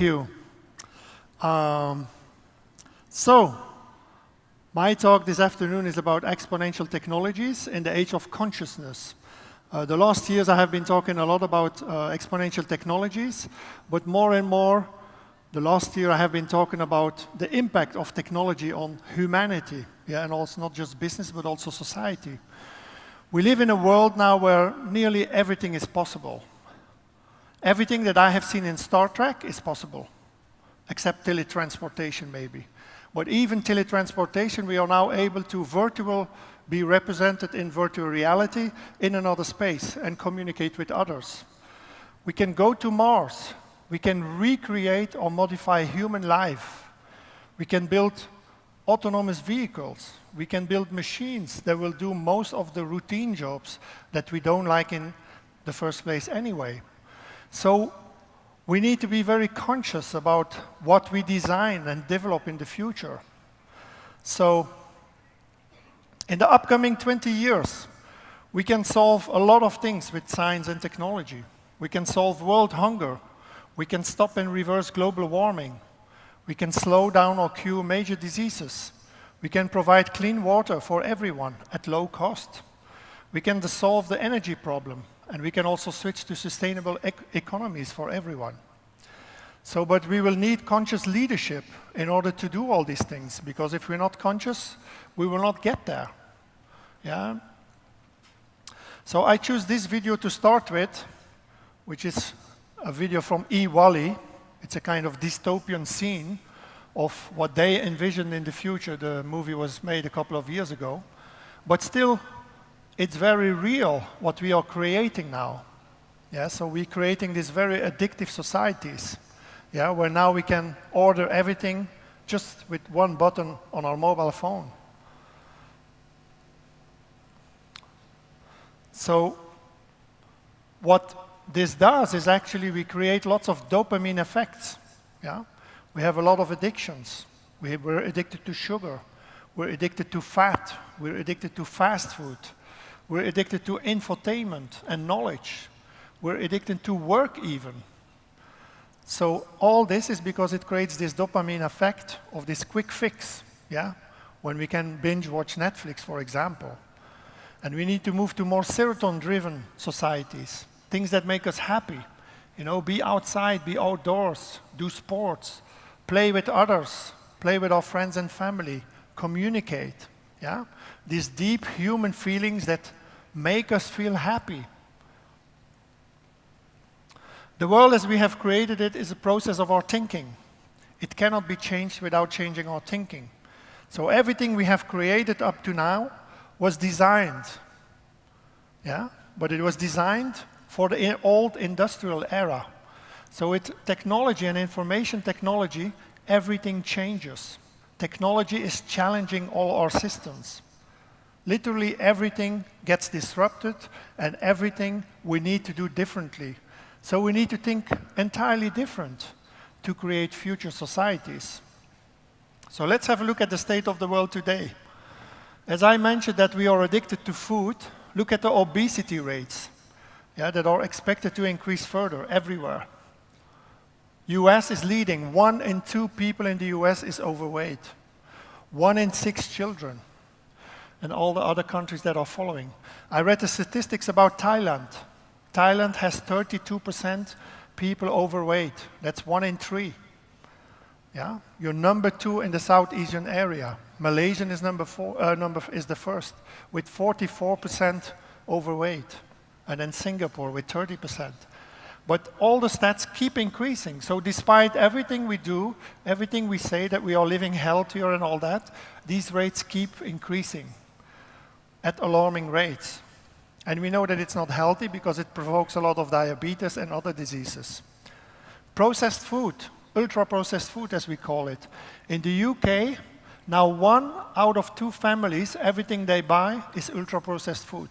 you. So, my talk this afternoon is about exponential technologies in the age of consciousness. The last years I have been talking a lot about exponential technologies, but more and more, the last year I have been talking about the impact of technology on humanity, and also not just business, but also society. We live in a world now where nearly everything is possible. Everything that I have seen in Star Trek is possible, except teletransportation maybe. But even teletransportation, we are now able to be represented in virtual reality in another space and communicate with others. We can go to Mars. We can recreate or modify human life. We can build autonomous vehicles. We can build machines that will do most of the routine jobs that we don't like in the first place anyway. So we need to be very conscious about what we design and develop in the future. So in the upcoming 20 years, we can solve a lot of things with science and technology. We can solve world hunger. We can stop and reverse global warming. We can slow down or cure major diseases. We can provide clean water for everyone at low cost. We can solve the energy problem, and we can also switch to sustainable economies for everyone. So, but we will need conscious leadership in order to do all these things, because if we're not conscious, we will not get there. Yeah? So I choose this video to start with, which is a video from Waele. It's a kind of dystopian scene of what they envisioned in the future. The movie was made a couple of years ago. But still, it's very real what we are creating now. Yeah, so we're creating these very addictive societies, yeah, where now we can order everything just with one button on our mobile phone. So what this does is actually we create lots of dopamine effects. Yeah? We have a lot of addictions. We're addicted to sugar. We're addicted to fat. We're addicted to fast food. We're addicted to infotainment and knowledge. We're addicted to work even. So all this is because it creates this dopamine effect of this quick fix, yeah? When we can binge watch Netflix, for example. And we need to move to more serotonin-driven societies, things that make us happy. You know, be outside, be outdoors, do sports, play with others, play with our friends and family, communicate, yeah? These deep human feelings that make us feel happy. The world as we have created it is a process of our thinking. It cannot be changed without changing our thinking. So everything we have created up to now was designed, yeah? But it was designed for the old industrial era. So with technology and information technology, everything changes. Technology is challenging all our systems. Literally everything gets disrupted, and everything we need to do differently. So we need to think entirely different to create future societies. So let's have a look at the state of the world today. As I mentioned that we are addicted to food, look at the obesity rates, yeah, that are expected to increase further everywhere. US is leading. 1 in 2 people in the US is overweight. 1 in 6 children. And all the other countries that are following. I read the statistics about Thailand. Thailand has 32% people overweight. That's 1 in 3. Yeah? You're number 2 in the South Asian area. Malaysia is is the first, with 44% overweight. And then Singapore with 30%. But all the stats keep increasing. So despite everything we do, everything we say that we are living healthier and all that, these rates keep increasing at alarming rates. And we know that it's not healthy because it provokes a lot of diabetes and other diseases. Processed food, ultra-processed food as we call it. In the UK, now 1 out of 2 families, everything they buy is ultra-processed food.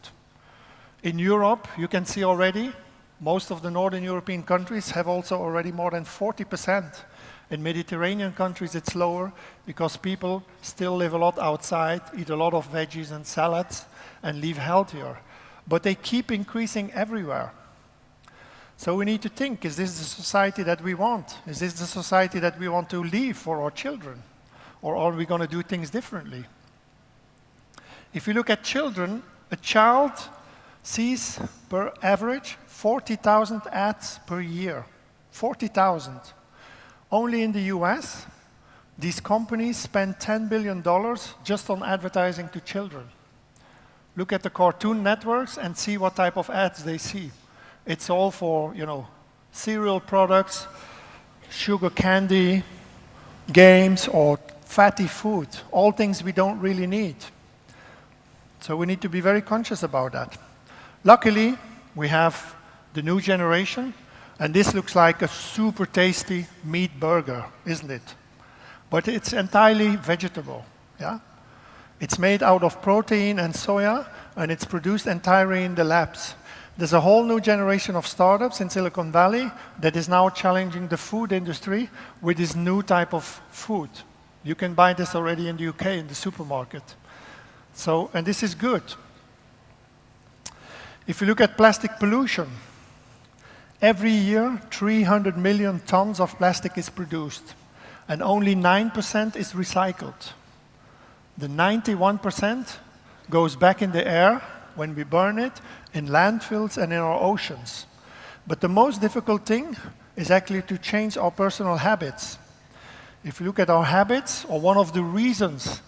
In Europe, you can see already, most of the Northern European countries have also already more than 40%. In Mediterranean countries, it's lower because people still live a lot outside, eat a lot of veggies and salads, and live healthier. But they keep increasing everywhere. So we need to think, is this the society that we want? Is this the society that we want to leave for our children? Or are we going to do things differently? If you look at children, a child sees, per average, 40,000 ads per year. 40,000. Only in the US, these companies spend $10 billion just on advertising to children. Look at the Cartoon Networks and see what type of ads they see. It's all for, cereal products, sugar candy, games, or fatty food. All things we don't really need. So we need to be very conscious about that. Luckily, we have the new generation, and this looks like a super tasty meat burger, isn't it? But it's entirely vegetable, yeah? It's made out of protein and soya, and it's produced entirely in the labs. There's a whole new generation of startups in Silicon Valley that is now challenging the food industry with this new type of food. You can buy this already in the UK in the supermarket. So, and this is good. If you look at plastic pollution, every year 300 million tons of plastic is produced, and only 9% is recycled. The 91% goes back in the air when we burn it, in landfills and in our oceans. But the most difficult thing is actually to change our personal habits. If you look at our habits, or one of the reasons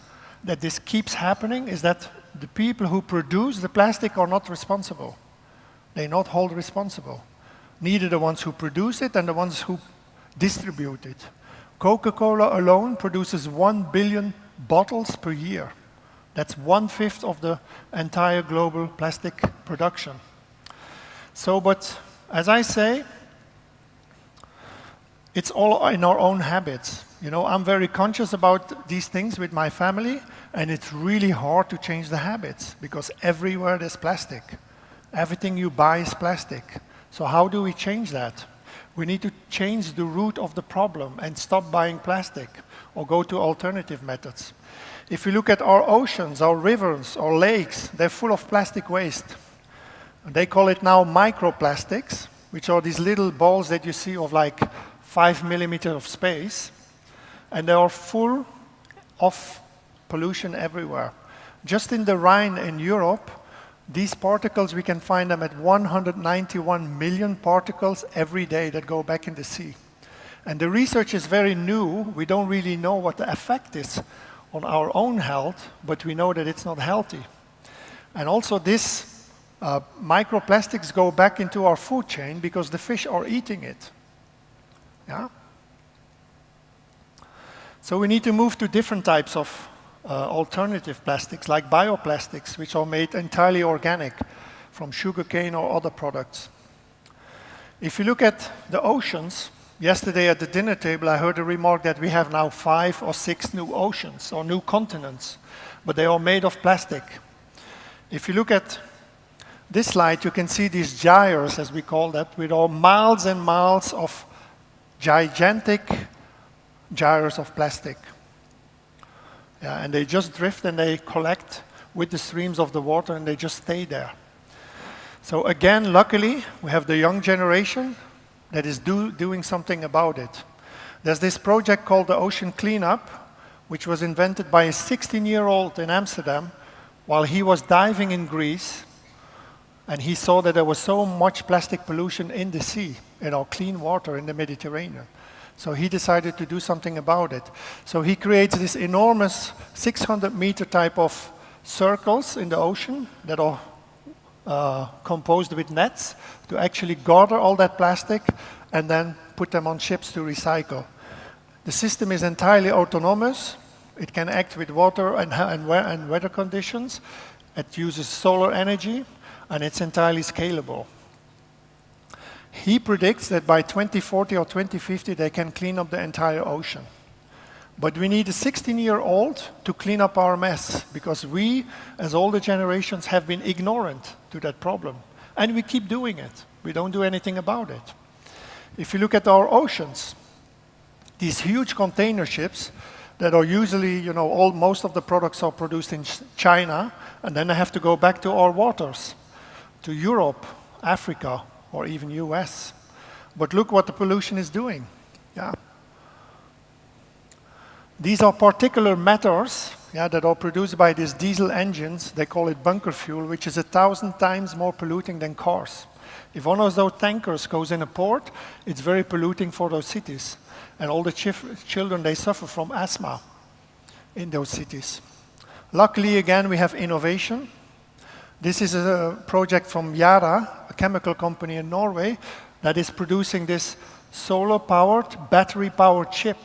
that this keeps happening is that the people who produce the plastic are not responsible. They're not held responsible. Neither the ones who produce it and the ones who distribute it. Coca-Cola alone produces 1 billion bottles per year. That's 1/5 of the entire global plastic production. So, but as I say, it's all in our own habits. I'm very conscious about these things with my family, and it's really hard to change the habits because everywhere there's plastic. Everything you buy is plastic. So how do we change that? We need to change the root of the problem and stop buying plastic or go to alternative methods. If you look at our oceans, our rivers, our lakes, they're full of plastic waste. They call it now microplastics, which are these little balls that you see of like 5 millimeters of space. And they are full of pollution everywhere. Just in the Rhine in Europe, these particles, we can find them at 191 million particles every day that go back in the sea. And the research is very new. We don't really know what the effect is on our own health, but we know that it's not healthy. And also this microplastics go back into our food chain because the fish are eating it. Yeah? So we need to move to different types of alternative plastics, like bioplastics, which are made entirely organic from sugarcane or other products. If you look at the oceans, yesterday at the dinner table I heard a remark that we have now 5 or 6 new oceans or new continents, but they are made of plastic. If you look at this slide, you can see these gyres, as we call that, with all miles and miles of gigantic gyres of plastic. Yeah, and they just drift and they collect with the streams of the water and they just stay there. So again, luckily, we have the young generation that is doing something about it. There's this project called the Ocean Cleanup, which was invented by a 16-year-old in Amsterdam while he was diving in Greece, and he saw that there was so much plastic pollution in the sea, in our clean water in the Mediterranean. So he decided to do something about it. So he creates this enormous 600-meter type of circles in the ocean that are composed with nets to actually gather all that plastic and then put them on ships to recycle. The system is entirely autonomous. It can act with water and weather conditions. It uses solar energy, and it's entirely scalable. He predicts that by 2040 or 2050, they can clean up the entire ocean. But we need a 16-year-old to clean up our mess, because we, as older generations, have been ignorant to that problem. And we keep doing it. We don't do anything about it. If you look at our oceans, these huge container ships that are usually, most of the products are produced in China, and then they have to go back to our waters, to Europe, Africa, or even US. But look what the pollution is doing. Yeah. These are particulate matters that are produced by these diesel engines. They call it bunker fuel, which is 1,000 times more polluting than cars. If one of those tankers goes in a port, it's very polluting for those cities. And all the children, they suffer from asthma in those cities. Luckily, again, we have innovation. This is a project from Yara, a chemical company in Norway, that is producing this solar-powered, battery-powered chip.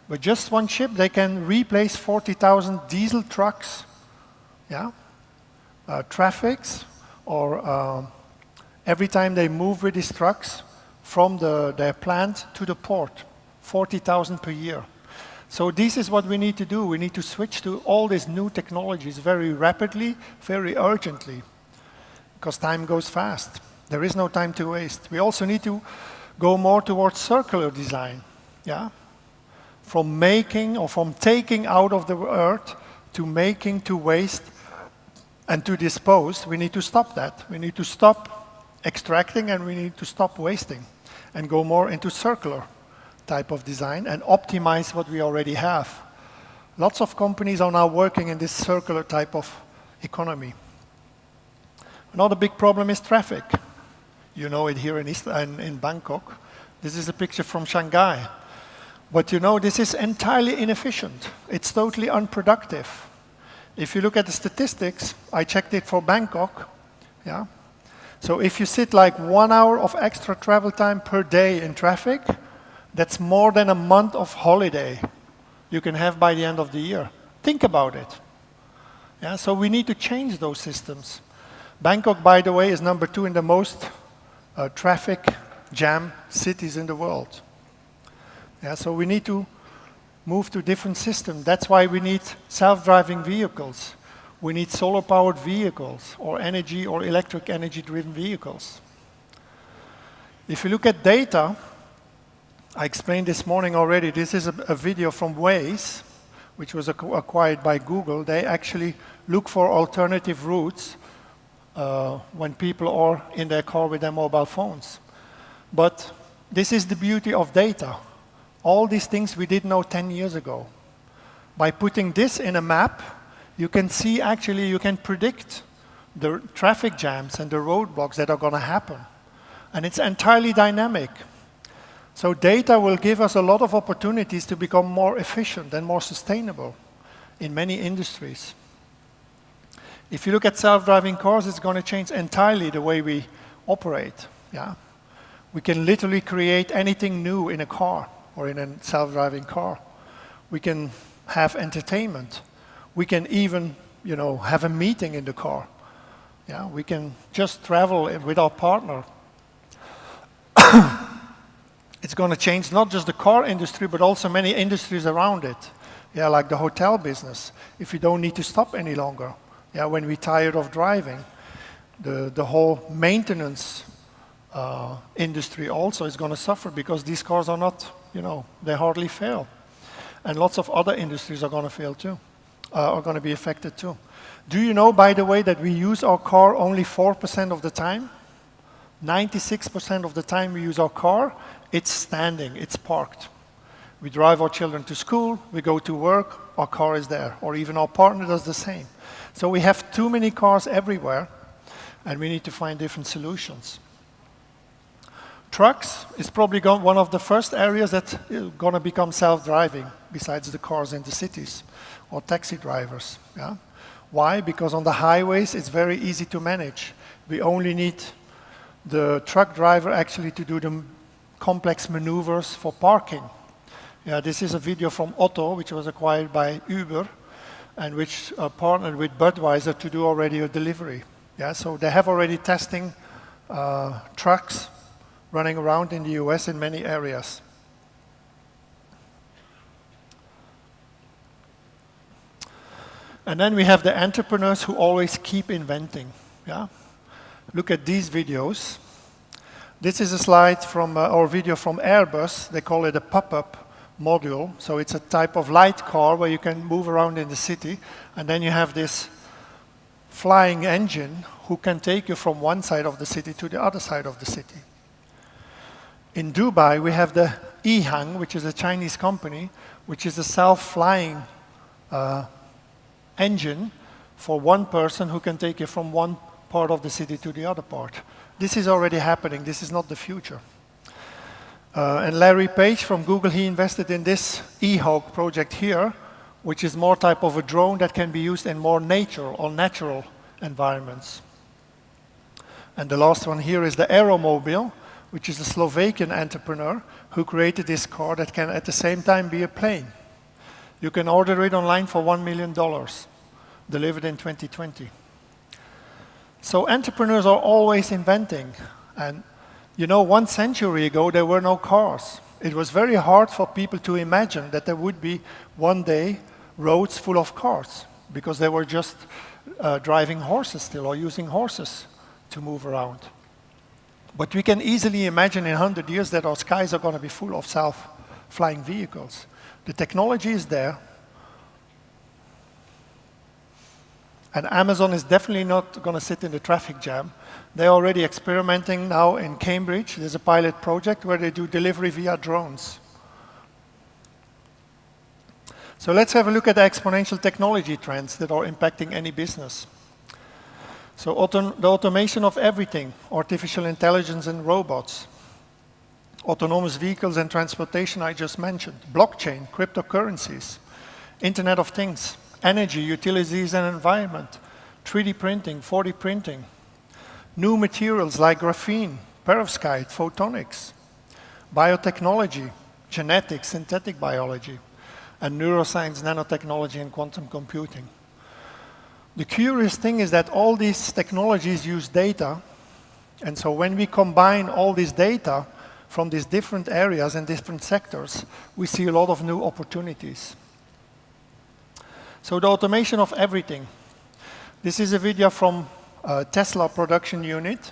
With just one chip, they can replace 40,000 diesel trucks, traffics, or every time they move with these trucks from their plant to the port, 40,000 per year. So this is what we need to do. We need to switch to all these new technologies very rapidly, very urgently, because time goes fast. There is no time to waste. We also need to go more towards circular design, from making or from taking out of the earth to making to waste and to dispose. We need to stop that. We need to stop extracting and we need to stop wasting and go more into circular type of design and optimize what we already have. Lots of companies are now working in this circular type of economy. Another big problem is traffic. You know it here in Bangkok. This is a picture from Shanghai. But you know, this is entirely inefficient. It's totally unproductive. If you look at the statistics, I checked it for Bangkok. So if you sit like 1 hour of extra travel time per day in traffic, that's more than a month of holiday you can have by the end of the year. Think about it. So we need to change those systems. Bangkok, by the way, is number 2 in the most traffic jam cities in the world. So we need to move to different systems. That's why we need self-driving vehicles. We need solar-powered vehicles or energy or electric energy-driven vehicles. If you look at data, I explained this morning already, this is a video from Waze, which was acquired by Google. They actually look for alternative routes when people are in their car with their mobile phones. But this is the beauty of data. All these things we didn't know 10 years ago. By putting this in a map, you can see actually, you can predict the traffic jams and the roadblocks that are going to happen. And it's entirely dynamic. So data will give us a lot of opportunities to become more efficient and more sustainable in many industries. If you look at self-driving cars, it's going to change entirely the way we operate. We can literally create anything new in a car or in a self-driving car. We can have entertainment. We can even, have a meeting in the car. We can just travel with our partner. It's going to change not just the car industry, but also many industries around it. Like the hotel business. If you don't need to stop any longer. When we're tired of driving. The whole maintenance industry also is going to suffer because these cars are not, they hardly fail. And lots of other industries are going to fail too, are going to be affected too. Do you know, by the way, that we use our car only 4% of the time? 96% of the time we use our car, it's standing, it's parked. We drive our children to school, we go to work, our car is there, or even our partner does the same. So we have too many cars everywhere, and we need to find different solutions. Trucks is probably one of the first areas that's going to become self-driving, besides the cars in the cities, or taxi drivers. Why? Because on the highways, it's very easy to manage. We only need the truck driver actually to do the complex maneuvers for parking. This is a video from Otto, which was acquired by Uber, and which partnered with Budweiser to do already a delivery. So they have already testing trucks running around in the US in many areas. And then we have the entrepreneurs who always keep inventing. Look at these videos. This is a slide from our video from Airbus. They call it a pop-up module. So it's a type of light car where you can move around in the city. And then you have this flying engine who can take you from one side of the city to the other side of the city. In Dubai, we have the Ehang, which is a Chinese company, which is a self-flying engine for one person who can take you from one part of the city to the other part. This is already happening. This is not the future. And Larry Page from Google, he invested in this eHawk project here, which is more type of a drone that can be used in more nature or natural environments. And the last one here is the Aeromobile, which is a Slovakian entrepreneur who created this car that can at the same time be a plane. You can order it online for $1 million, delivered in 2020. So entrepreneurs are always inventing. And you know, 1 century ago, there were no cars. It was very hard for people to imagine that there would be one day roads full of cars, because they were just driving horses still, or using horses to move around. But we can easily imagine in 100 years that our skies are going to be full of self-flying vehicles. The technology is there. And Amazon is definitely not going to sit in the traffic jam. They're already experimenting now in Cambridge. There's a pilot project where they do delivery via drones. So let's have a look at the exponential technology trends that are impacting any business. So the automation of everything, artificial intelligence and robots, autonomous vehicles and transportation I just mentioned, blockchain, cryptocurrencies, Internet of Things, energy, utilities and environment, 3D printing, 4D printing, new materials like graphene, perovskite, photonics, biotechnology, genetics, synthetic biology, and neuroscience, nanotechnology, and quantum computing. The curious thing is that all these technologies use data, and so when we combine all this data from these different areas and different sectors, we see a lot of new opportunities. So the automation of everything. This is a video from Tesla production unit,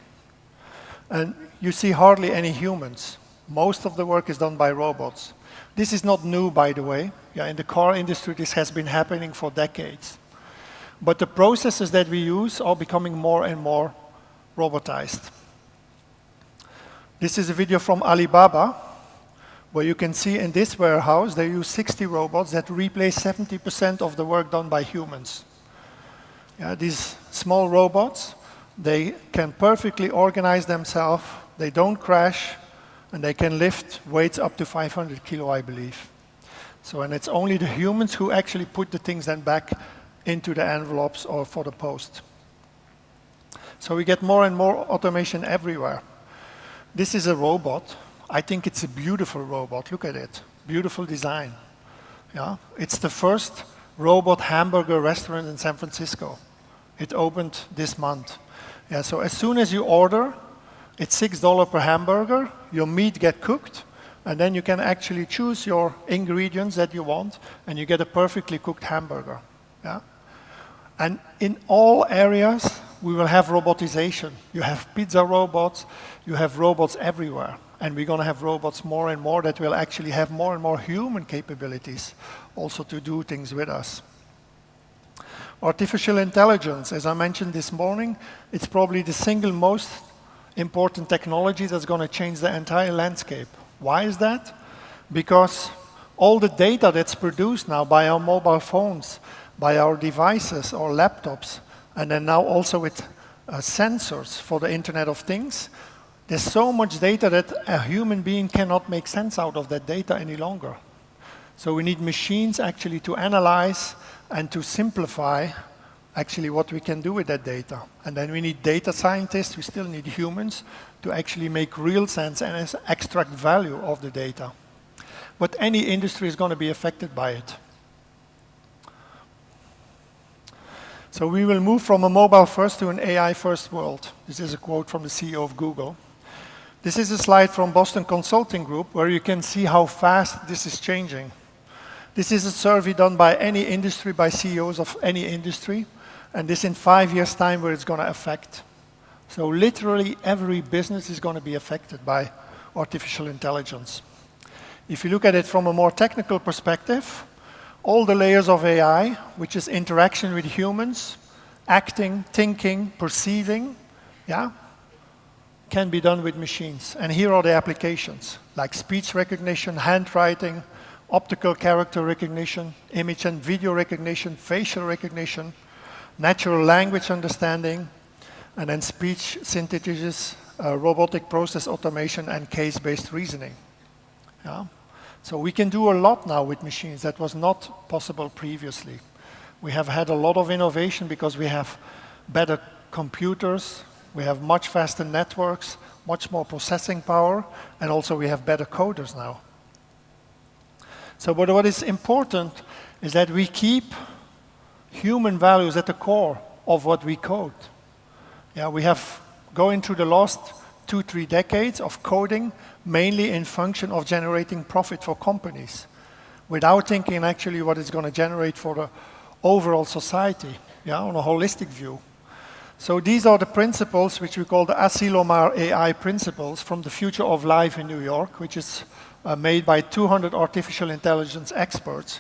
and you see hardly any humans. Most of the work is done by robots. This is not new, by the way. Yeah, in the car industry, this has been happening for decades. But the processes that we use are becoming more and more robotized. This is a video from Alibaba, where you can see in this warehouse, they use 60 robots that replace 70% of the work done by humans. Yeah, these small robots, they can perfectly organize themselves, they don't crash, and they can lift weights up to 500 kilo, I believe. So, and it's only the humans who actually put the things then back into the envelopes or for the post. So we get more and more automation everywhere. This is a robot. I think it's a beautiful robot. Look at it. Beautiful design. Yeah? It's the first robot hamburger restaurant in San Francisco. It opened this month. Yeah, so as soon as you order, it's $6 per hamburger. Your meat gets cooked, and then you can actually choose your ingredients that you want, and you get a perfectly cooked hamburger. Yeah? And in all areas, we will have robotization. You have pizza robots, you have robots everywhere. And we're going to have robots more and more that will actually have more and more human capabilities also to do things with us. Artificial intelligence, as I mentioned this morning, it's probably the single most important technology that's going to change the entire landscape. Why is that? Because all the data that's produced now by our mobile phones, by our devices or laptops, and then now also with sensors for the Internet of Things, there's so much data that a human being cannot make sense out of that data any longer. So we need machines actually to analyze and to simplify actually what we can do with that data. And then we need data scientists, we still need humans to actually make real sense and extract value of the data. But any industry is going to be affected by it. So we will move from a mobile-first to an AI-first world. This is a quote from the CEO of Google. This is a slide from Boston Consulting Group where you can see how fast this is changing. This is a survey done by any industry, by CEOs of any industry, and this in 5 years' time where it's going to affect. So literally every business is going to be affected by artificial intelligence. If you look at it from a more technical perspective, all the layers of AI, which is interaction with humans, acting, thinking, perceiving, yeah, can be done with machines. And here are the applications, like speech recognition, handwriting, optical character recognition, image and video recognition, facial recognition, natural language understanding, and then speech synthesis, robotic process automation, and case-based reasoning. Yeah? So we can do a lot now with machines that was not possible previously. We have had a lot of innovation because we have better computers, we have much faster networks, much more processing power, and also we have better coders now. So but what is important is that we keep human values at the core of what we code. Yeah, we have going through the last 2-3 decades of coding mainly in function of generating profit for companies without thinking actually what it's going to generate for the overall society, yeah, on a holistic view. So these are the principles which we call the Asilomar AI principles from the Future of Life in New York, which is made by 200 artificial intelligence experts.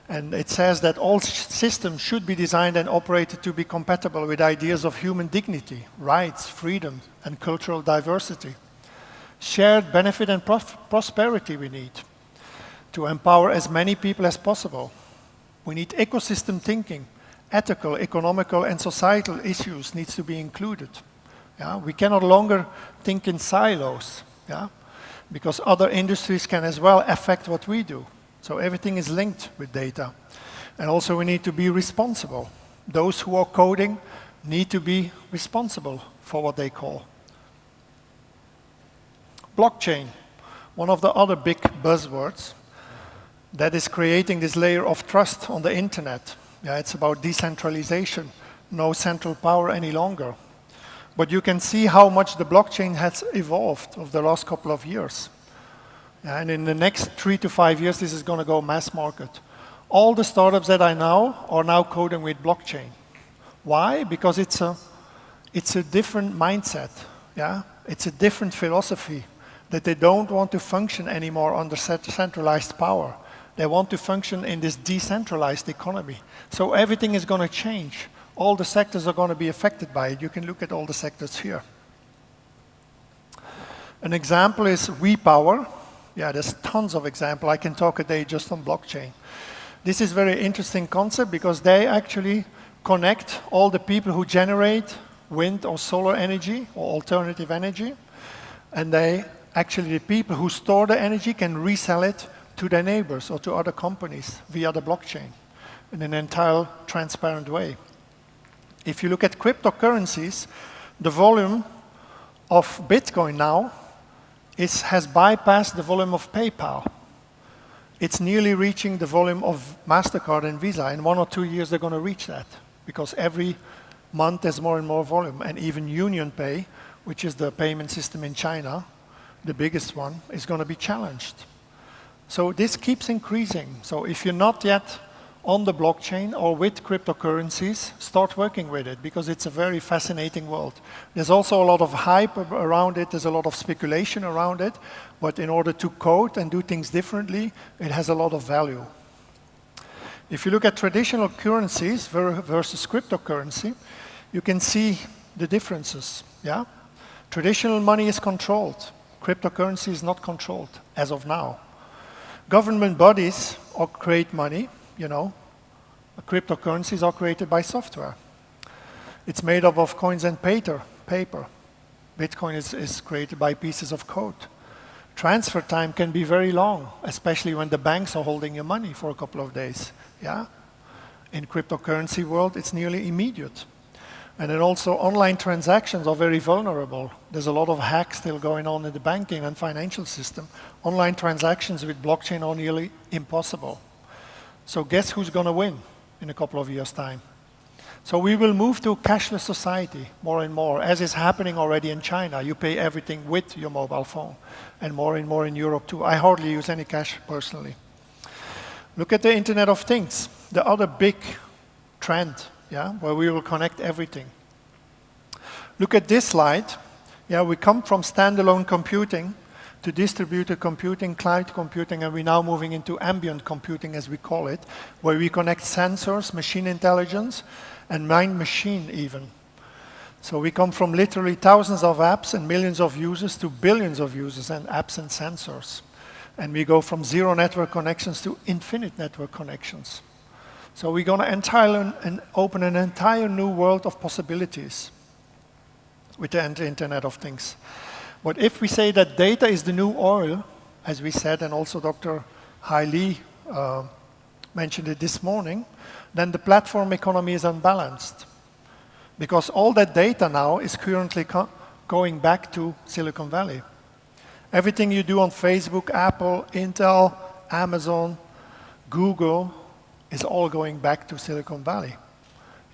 And it says that all systems should be designed and operated to be compatible with ideas of human dignity, rights, freedom, and cultural diversity. Shared benefit and prosperity we need to empower as many people as possible. We need ecosystem thinking. Ethical, economical, and societal issues needs to be included. Yeah? We cannot longer think in silos, yeah? Because other industries can as well affect what we do. So everything is linked with data. And also we need to be responsible. Those who are coding need to be responsible for what they call. Blockchain, one of the other big buzzwords that is creating this layer of trust on the internet. Yeah, it's about decentralization, no central power any longer. But you can see how much the blockchain has evolved over the last couple of years. And in the next 3 to 5 years, this is going to go mass market. All the startups that I know are now coding with blockchain. Why? Because it's a different mindset. Yeah? It's a different philosophy that they don't want to function anymore under centralized power. They want to function in this decentralized economy. So everything is going to change. All the sectors are going to be affected by it. You can look at all the sectors here. An example is WePower. Yeah, there's tons of examples. I can talk a day just on blockchain. This is a very interesting concept because they actually connect all the people who generate wind or solar energy or alternative energy. And they actually, the people who store the energy can resell it to their neighbors or to other companies via the blockchain in an entire transparent way. If you look at cryptocurrencies, the volume of Bitcoin now has bypassed the volume of PayPal. It's nearly reaching the volume of MasterCard and Visa. In 1 or 2 years, they're going to reach that because every month there's more and more volume. And even UnionPay, which is the payment system in China, the biggest one, is going to be challenged. So this keeps increasing. So if you're not yet on the blockchain or with cryptocurrencies, start working with it because it's a very fascinating world. There's also a lot of hype around it, there's a lot of speculation around it, but in order to code and do things differently, it has a lot of value. If you look at traditional currencies versus cryptocurrency, you can see the differences. Yeah? Traditional money is controlled. Cryptocurrency is not controlled as of now. Government bodies create money, you know. Cryptocurrencies are created by software. It's made up of coins and paper. Bitcoin is created by pieces of code. Transfer time can be very long, especially when the banks are holding your money for a couple of days. Yeah? In cryptocurrency world, it's nearly immediate. And then also online transactions are very vulnerable. There's a lot of hacks still going on in the banking and financial system. Online transactions with blockchain are nearly impossible. So guess who's going to win in a couple of years' time? So we will move to a cashless society more and more, as is happening already in China. You pay everything with your mobile phone, and more in Europe too. I hardly use any cash personally. Look at the Internet of Things, the other big trend, yeah, where we will connect everything. Look at this slide. Yeah, we come from standalone computing to distributed computing, cloud computing, and we're now moving into ambient computing, as we call it, where we connect sensors, machine intelligence, and mind-machine even. So we come from literally thousands of apps and millions of users to billions of users and apps and sensors. And we go from 0 network connections to infinite network connections. So we're going to open an entire new world of possibilities with the Internet of Things. But if we say that data is the new oil, as we said, and also Dr. Hai Li mentioned it this morning, then the platform economy is unbalanced. Because all that data now is currently going back to Silicon Valley. Everything you do on Facebook, Apple, Intel, Amazon, Google is all going back to Silicon Valley.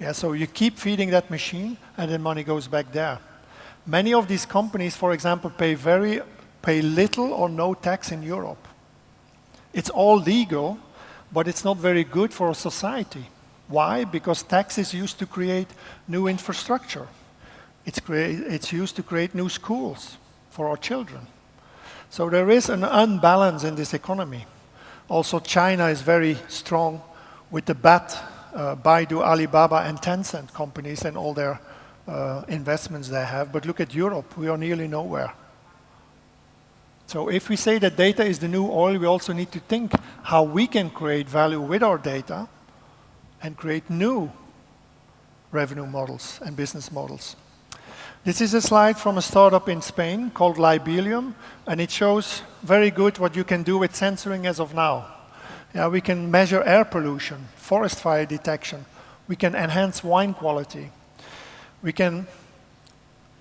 Yeah, so you keep feeding that machine and the money goes back there. Many of these companies, for example, pay little or no tax in Europe. It's all legal, but it's not very good for a society. Why? Because tax is used to create new infrastructure. It's used to create new schools for our children. So there is an unbalance in this economy. Also, China is very strong with the BAT, Baidu, Alibaba, and Tencent companies and all their investments they have. But look at Europe, we are nearly nowhere. So if we say that data is the new oil, we also need to think how we can create value with our data and create new revenue models and business models. This is a slide from a startup in Spain called Libelium, and it shows very good what you can do with sensoring as of now. Yeah, we can measure air pollution, forest fire detection. We can enhance wine quality. We can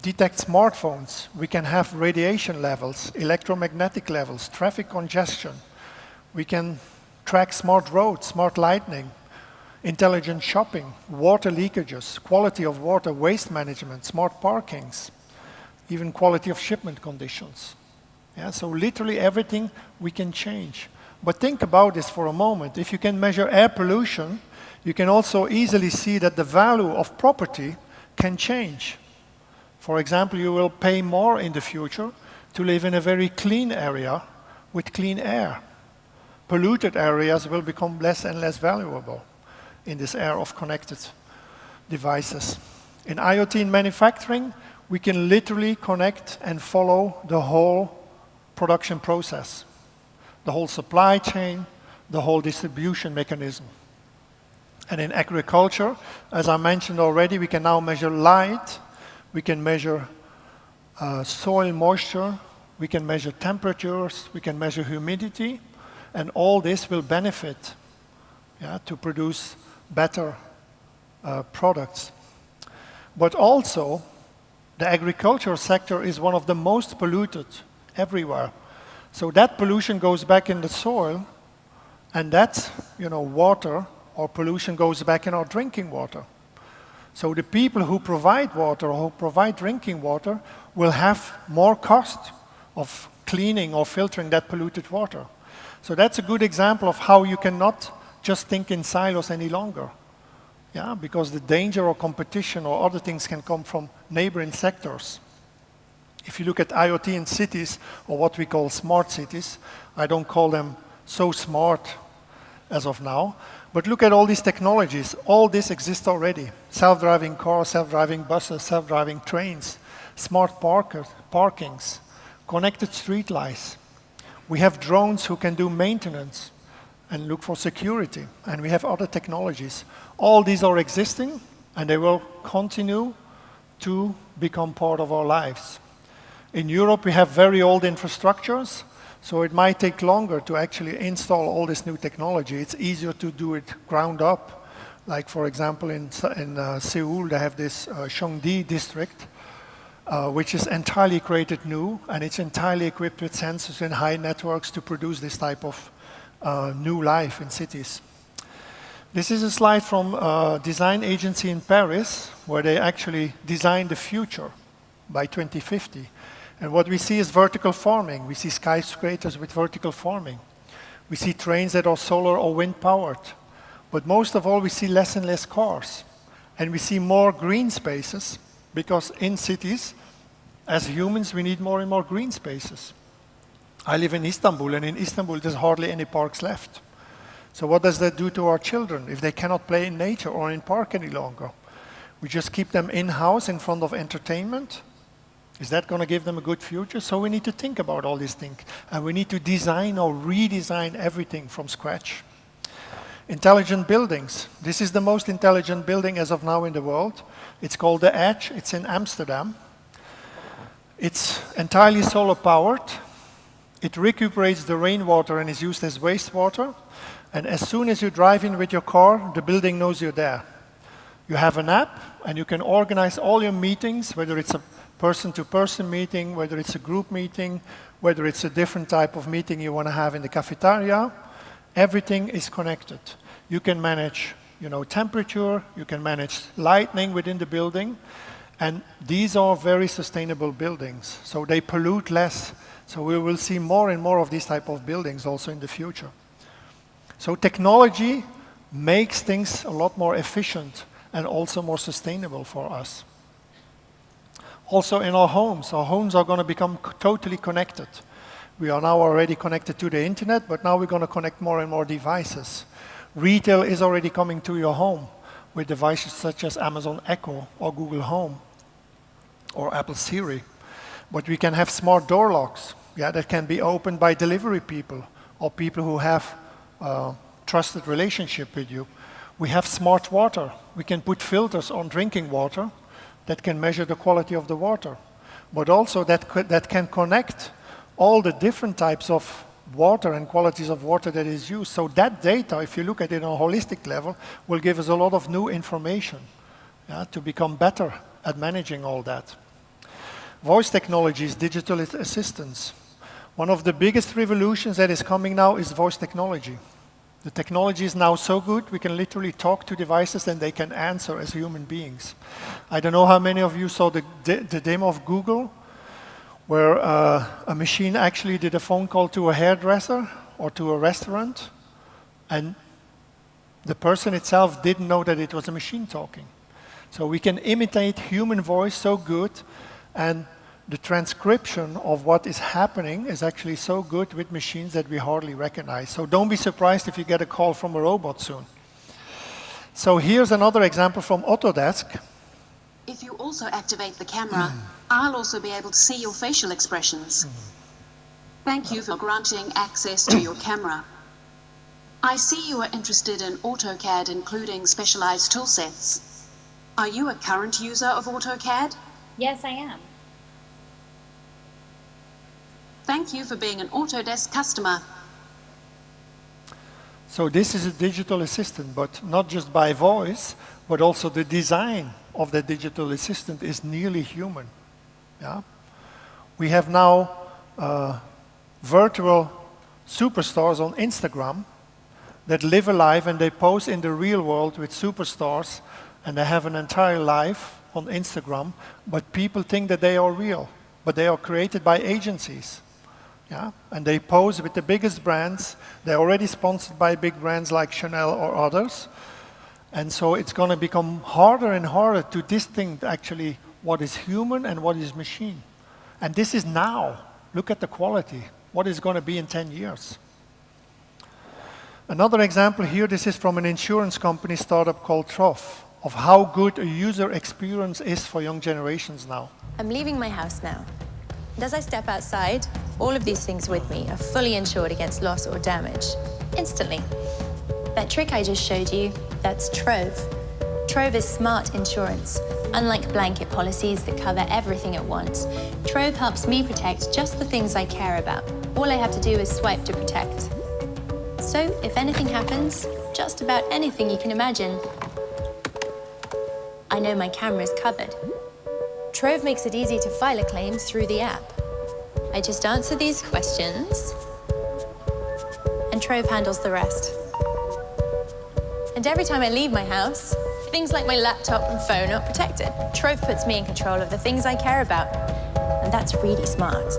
detect smartphones. We can have radiation levels, electromagnetic levels, traffic congestion. We can track smart roads, smart lighting, intelligent shopping, water leakages, quality of water, waste management, smart parkings, even quality of shipment conditions. Yeah, so literally everything we can change. But think about this for a moment. If you can measure air pollution, you can also easily see that the value of property can change. For example, you will pay more in the future to live in a very clean area with clean air. Polluted areas will become less and less valuable in this era of connected devices. In IoT in manufacturing, we can literally connect and follow the whole production process, the whole supply chain, the whole distribution mechanism. And in agriculture, as I mentioned already, we can now measure light, we can measure soil moisture, we can measure temperatures, we can measure humidity, and all this will benefit to produce better products. But also, the agricultural sector is one of the most polluted everywhere. So that pollution goes back in the soil, and that, water or pollution goes back in our drinking water. So the people who provide water or who provide drinking water will have more cost of cleaning or filtering that polluted water. So that's a good example of how you cannot just think in silos any longer. Yeah, because the danger or competition or other things can come from neighboring sectors. If you look at IoT in cities, or what we call smart cities, I don't call them so smart as of now, but look at all these technologies. All this exists already. Self-driving cars, self-driving buses, self-driving trains, smart parkings, connected street lights. We have drones who can do maintenance and look for security, and we have other technologies. All these are existing, and they will continue to become part of our lives. In Europe, we have very old infrastructures, so it might take longer to actually install all this new technology. It's easier to do it ground up. Like, for example, in Seoul, they have this Cheongdi district, which is entirely created new, and it's entirely equipped with sensors and high networks to produce this type of new life in cities. This is a slide from a design agency in Paris, where they actually designed the future by 2050. And what we see is vertical farming. We see skyscrapers with vertical farming. We see trains that are solar or wind powered. But most of all, we see less and less cars. And we see more green spaces, because in cities, as humans, we need more and more green spaces. I live in Istanbul, and in Istanbul, there's hardly any parks left. So what does that do to our children if they cannot play in nature or in park any longer? We just keep them in-house in front of entertainment. Is that going to give them a good future? So we need to think about all these things. And we need to design or redesign everything from scratch. Intelligent buildings. This is the most intelligent building as of now in the world. It's called The Edge. It's in Amsterdam. It's entirely solar powered. It recuperates the rainwater and is used as wastewater. And as soon as you drive in with your car, the building knows you're there. You have an app, and you can organize all your meetings, whether it's a person-to-person meeting, whether it's a group meeting, whether it's a different type of meeting you want to have in the cafeteria. Everything is connected. You can manage, temperature, you can manage lighting within the building, and these are very sustainable buildings, so they pollute less. So we will see more and more of these type of buildings also in the future. So technology makes things a lot more efficient and also more sustainable for us. Also in our homes are going to become totally connected. We are now already connected to the internet, but now we're going to connect more and more devices. Retail is already coming to your home with devices such as Amazon Echo or Google Home or Apple Siri. But we can have smart door locks, that can be opened by delivery people or people who have a trusted relationship with you. We have smart water. We can put filters on drinking water that can measure the quality of the water. But also that can connect all the different types of water and qualities of water that is used. So that data, if you look at it on a holistic level, will give us a lot of new information to become better at managing all that. Voice technologies, digital assistants. One of the biggest revolutions that is coming now is voice technology. The technology is now so good, we can literally talk to devices and they can answer as human beings. I don't know how many of you saw the demo of Google, where a machine actually did a phone call to a hairdresser or to a restaurant, and the person itself didn't know that it was a machine talking. So we can imitate human voice so good, and the transcription of what is happening is actually so good with machines that we hardly recognize. So don't be surprised if you get a call from a robot soon. So here's another example from Autodesk. If you also activate the camera, I'll also be able to see your facial expressions. Thank you for granting access to your camera. I see you are interested in AutoCAD, including specialized toolsets. Are you a current user of AutoCAD? Yes, I am. Thank you for being an Autodesk customer. So this is a digital assistant, but not just by voice, but also the design of the digital assistant is nearly human. We have now virtual superstars on Instagram that live a life and they pose in the real world with superstars, and they have an entire life on Instagram, but people think that they are real, but they are created by agencies. And they pose with the biggest brands. They're already sponsored by big brands like Chanel or others. And so it's going to become harder and harder to distinguish actually what is human and what is machine. And this is now. Look at the quality. What is going to be in 10 years? Another example here, this is from an insurance company startup called Trough, of how good a user experience is for young generations now. I'm leaving my house now. And as I step outside, all of these things with me are fully insured against loss or damage, instantly. That trick I just showed you, that's Trove. Trove is smart insurance. Unlike blanket policies that cover everything at once, Trove helps me protect just the things I care about. All I have to do is swipe to protect. So if anything happens, just about anything you can imagine, I know my camera's covered. Trove makes it easy to file a claim through the app. I just answer these questions, and Trove handles the rest. And every time I leave my house, things like my laptop and phone are protected. Trove puts me in control of the things I care about, and that's really smart.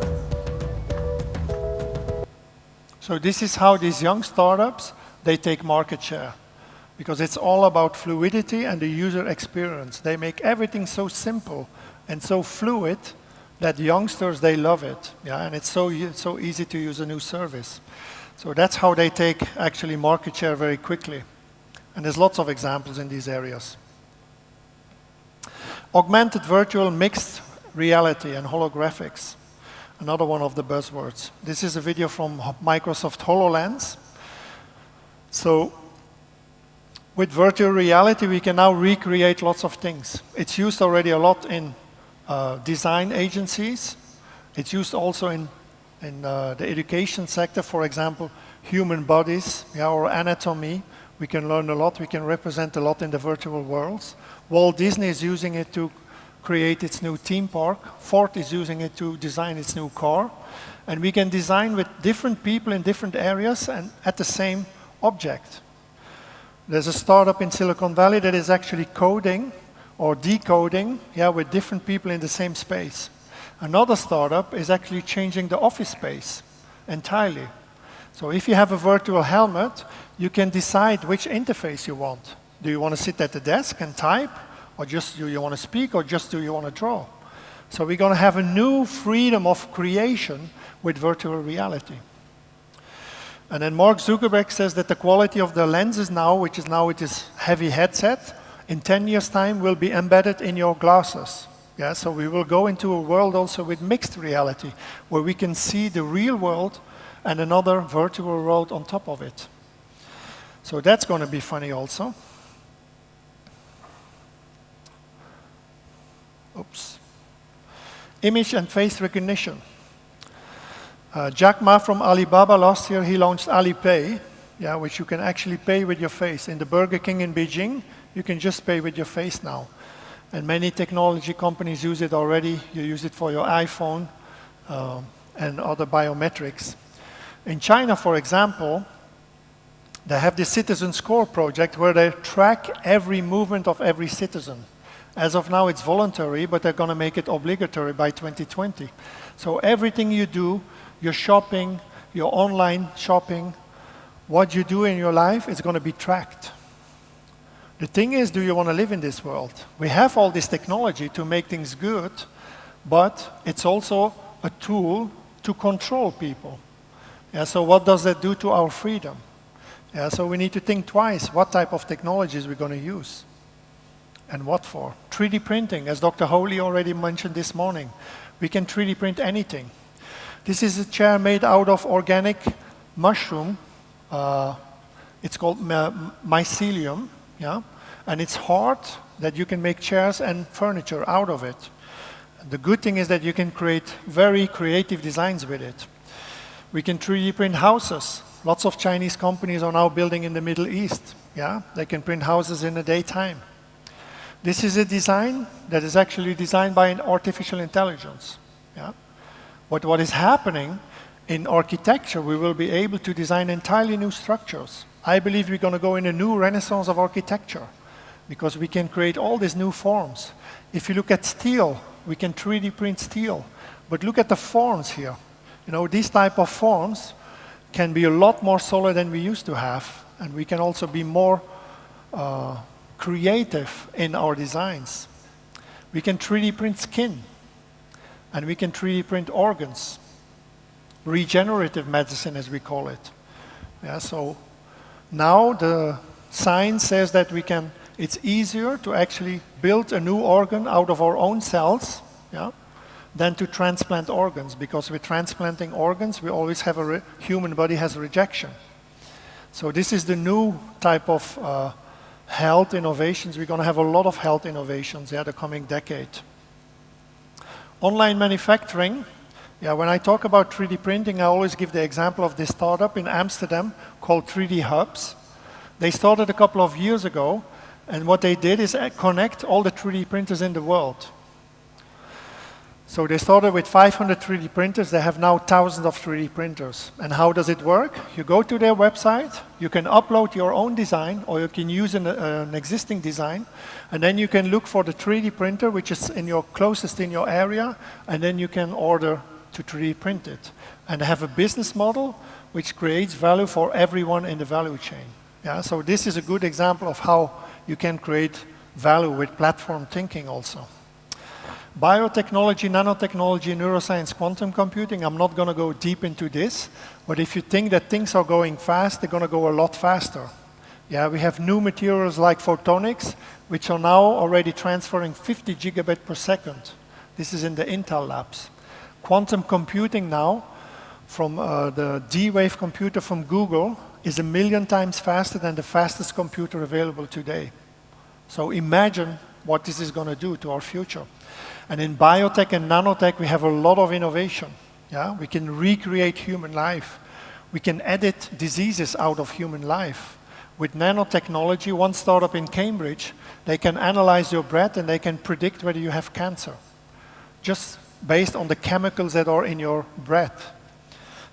So this is how these young startups, they take market share, because it's all about fluidity and the user experience. They make everything so simple and so fluid that youngsters, they love it. And it's so easy to use a new service. So that's how they take actually market share very quickly. And there's lots of examples in these areas. Augmented virtual mixed reality and holographics, another one of the buzzwords. This is a video from Microsoft HoloLens. So with virtual reality, we can now recreate lots of things. It's used already a lot in design agencies. It's used also in the education sector, for example, human bodies, or anatomy. We can learn a lot, we can represent a lot in the virtual worlds. Walt Disney is using it to create its new theme park. Ford is using it to design its new car. And we can design with different people in different areas and at the same object. There's a startup in Silicon Valley that is actually coding or decoding, with different people in the same space. Another startup is actually changing the office space entirely. So if you have a virtual helmet, you can decide which interface you want. Do you want to sit at the desk and type, or just do you want to speak, or just do you want to draw? So we're going to have a new freedom of creation with virtual reality. And then Mark Zuckerberg says that the quality of the lenses now, which is now with this heavy headset, in 10 years' time will be embedded in your glasses. So we will go into a world also with mixed reality, where we can see the real world and another virtual world on top of it. So that's going to be funny also. Oops. Image and face recognition. Jack Ma from Alibaba last year, he launched Alipay, which you can actually pay with your face. In the Burger King in Beijing, you can just pay with your face now. And many technology companies use it already. You use it for your iPhone and other biometrics. In China, for example, they have the Citizen Score project where they track every movement of every citizen. As of now, it's voluntary, but they're going to make it obligatory by 2020. So everything you do, your shopping, your online shopping, what you do in your life is going to be tracked. The thing is, do you want to live in this world? We have all this technology to make things good, but it's also a tool to control people. So what does that do to our freedom? So we need to think twice what type of technologies we're going to use and what for. 3D printing, as Dr. Hawley already mentioned this morning. We can 3D print anything. This is a chair made out of organic mushroom. It's called mycelium. And it's hard that you can make chairs and furniture out of it. The good thing is that you can create very creative designs with it. We can 3D print houses. Lots of Chinese companies are now building in the Middle East. They can print houses in the daytime. This is a design that is actually designed by an artificial intelligence. But what is happening in architecture, we will be able to design entirely new structures. I believe we're going to go in a new renaissance of architecture because we can create all these new forms. If you look at steel, we can 3D print steel. But look at the forms here. These type of forms can be a lot more solid than we used to have. And we can also be more creative in our designs. We can 3D print skin. And we can 3D print organs. Regenerative medicine, as we call it. So now the science says that it's easier to actually build a new organ out of our own cells, than to transplant organs, because with transplanting organs, we always have human body has rejection. So this is the new type of health innovations. We're going to have a lot of health innovations the coming decade. Online manufacturing. When I talk about 3D printing, I always give the example of this startup in Amsterdam called 3D Hubs. They started a couple of years ago, and what they did is connect all the 3D printers in the world. So they started with 500 3D printers. They have now thousands of 3D printers. And how does it work? You go to their website, you can upload your own design, or you can use an existing design, and then you can look for the 3D printer, which is closest in your area, and then you can order to 3D print it. And have a business model which creates value for everyone in the value chain. So this is a good example of how you can create value with platform thinking also. Biotechnology, nanotechnology, neuroscience, quantum computing, I'm not going to go deep into this, but if you think that things are going fast, they're going to go a lot faster. Yeah, we have new materials like photonics, which are now already transferring 50 gigabit per second. This is in the Intel labs. Quantum computing now, from the D-Wave computer from Google, is 1 million times faster than the fastest computer available today. So imagine what this is going to do to our future. And in biotech and nanotech, we have a lot of innovation. Yeah? We can recreate human life. We can edit diseases out of human life. With nanotechnology, one startup in Cambridge, they can analyze your breath and they can predict whether you have cancer, just based on the chemicals that are in your breath.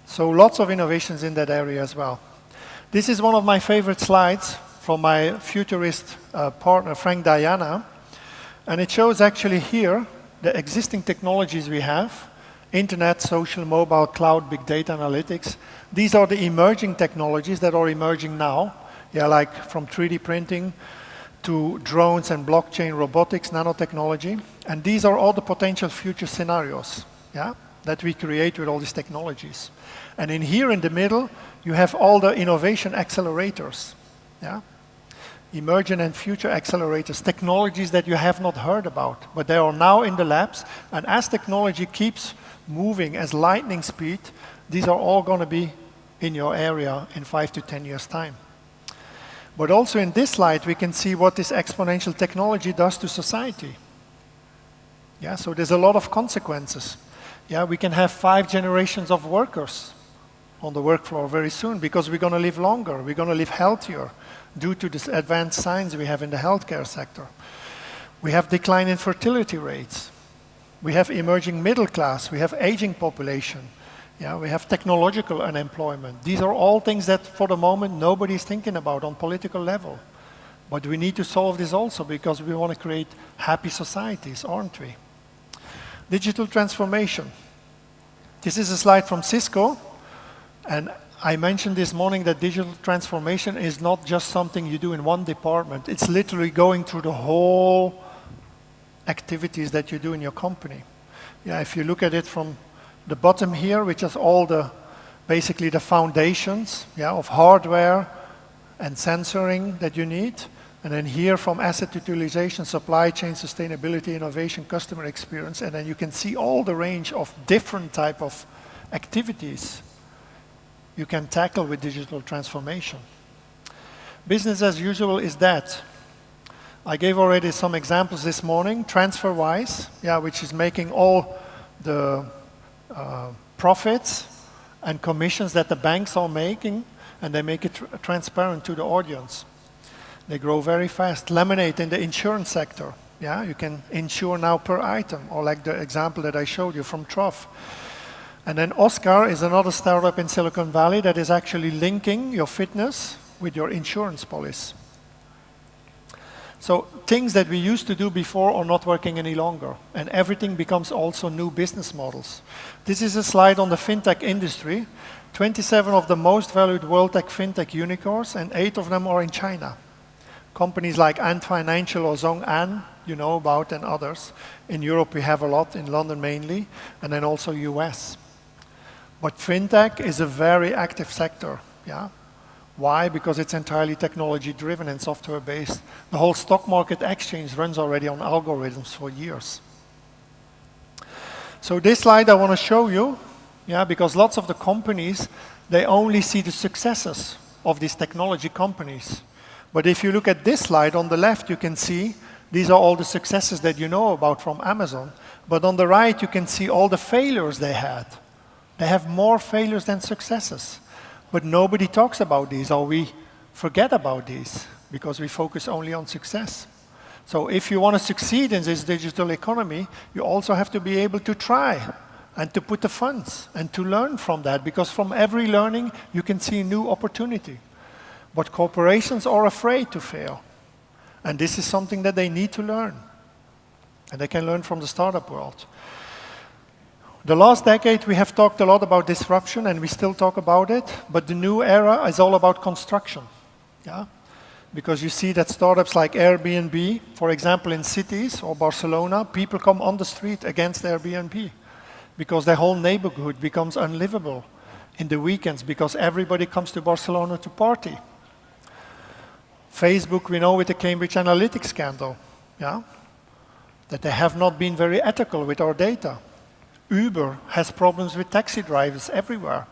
So lots of innovations in that area as well. This is one of my favorite slides from my futurist partner, Frank Diana. And it shows actually here the existing technologies we have: internet, social, mobile, cloud, big data analytics. These are the emerging technologies that are emerging now. Yeah, like from 3D printing to drones and blockchain, robotics, nanotechnology. And these are all the potential future scenarios, yeah, that we create with all these technologies. And in here in the middle, you have all the innovation accelerators, yeah? Emergent and future accelerators, technologies that you have not heard about, but they are now in the labs. And as technology keeps moving as lightning speed, these are all going to be in your area in 5 to 10 years' time. But also in this slide, we can see what this exponential technology does to society. Yeah, so there's a lot of consequences. Yeah, we can have 5 generations of workers on the work floor very soon because we're going to live longer, we're going to live healthier due to this advanced science we have in the healthcare sector. We have decline in fertility rates. We have emerging middle class. We have aging population. Yeah, we have technological unemployment. These are all things that, for the moment, nobody's thinking about on political level. But we need to solve this also because we want to create happy societies, aren't we? Digital transformation. This is a slide from Cisco. And I mentioned this morning that digital transformation is not just something you do in one department. It's literally going through the whole activities that you do in your company. Yeah, if you look at it from the bottom here, which is all the, basically the foundations, yeah, of hardware and sensoring that you need. And then here from asset utilization, supply chain, sustainability, innovation, customer experience. And then you can see all the range of different type of activities you can tackle with digital transformation. Business as usual is that. I gave already some examples this morning. TransferWise, yeah, which is making all the profits and commissions that the banks are making, and they make it transparent to the audience. They grow very fast. Lemonade in the insurance sector. Yeah, you can insure now per item, or like the example that I showed you from Truff. And then Oscar is another startup in Silicon Valley that is actually linking your fitness with your insurance policy. So things that we used to do before are not working any longer, and everything becomes also new business models. This is a slide on the fintech industry. 27 of the most valued world tech fintech unicorns, and 8 of them are in China. Companies like Ant Financial or ZhongAn, you know about, and others. In Europe we have a lot, in London mainly, and then also US. But fintech is a very active sector, yeah? Why? Because it's entirely technology-driven and software-based. The whole stock market exchange runs already on algorithms for years. So this slide I want to show you, yeah, because lots of the companies, they only see the successes of these technology companies. But if you look at this slide on the left, you can see these are all the successes that you know about from Amazon. But on the right, you can see all the failures they had. They have more failures than successes. But nobody talks about these, or we forget about these because we focus only on success. So if you want to succeed in this digital economy, you also have to be able to try and to put the funds and to learn from that, because from every learning you can see a new opportunity. But corporations are afraid to fail. And this is something that they need to learn. And they can learn from the startup world. The last decade, we have talked a lot about disruption, and we still talk about it, but the new era is all about construction, yeah? Because you see that startups like Airbnb, for example, in cities or Barcelona, people come on the street against Airbnb because their whole neighborhood becomes unlivable in the weekends because everybody comes to Barcelona to party. Facebook, we know with the Cambridge Analytica scandal, yeah, that they have not been very ethical with our data. Uber has problems with taxi drivers everywhere.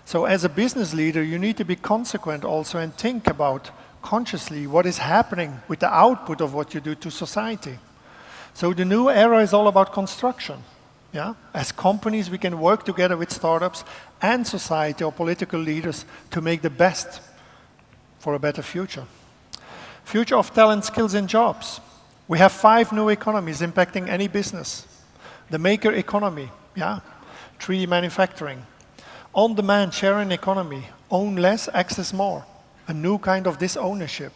So as a business leader, you need to be consequent also and think about consciously what is happening with the output of what you do to society. So the new era is all about construction. Yeah? As companies, we can work together with startups and society or political leaders to make the best for a better future. Future of talent, skills, and jobs. We have 5 new economies impacting any business. The maker economy, yeah? 3D manufacturing. On-demand sharing economy, own less, access more. A new kind of disownership.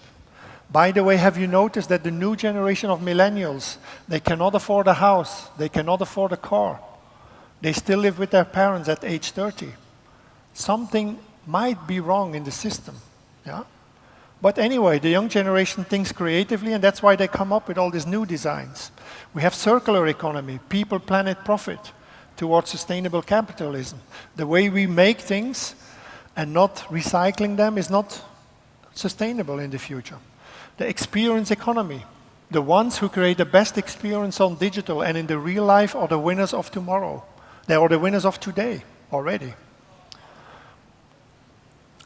By the way, have you noticed that the new generation of millennials, they cannot afford a house, they cannot afford a car. They still live with their parents at age 30. Something might be wrong in the system, yeah? But anyway, the young generation thinks creatively, and that's why they come up with all these new designs. We have circular economy, people, planet, profit, towards sustainable capitalism. The way we make things and not recycling them is not sustainable in the future. The experience economy. The ones who create the best experience on digital and in the real life are the winners of tomorrow. They are the winners of today already.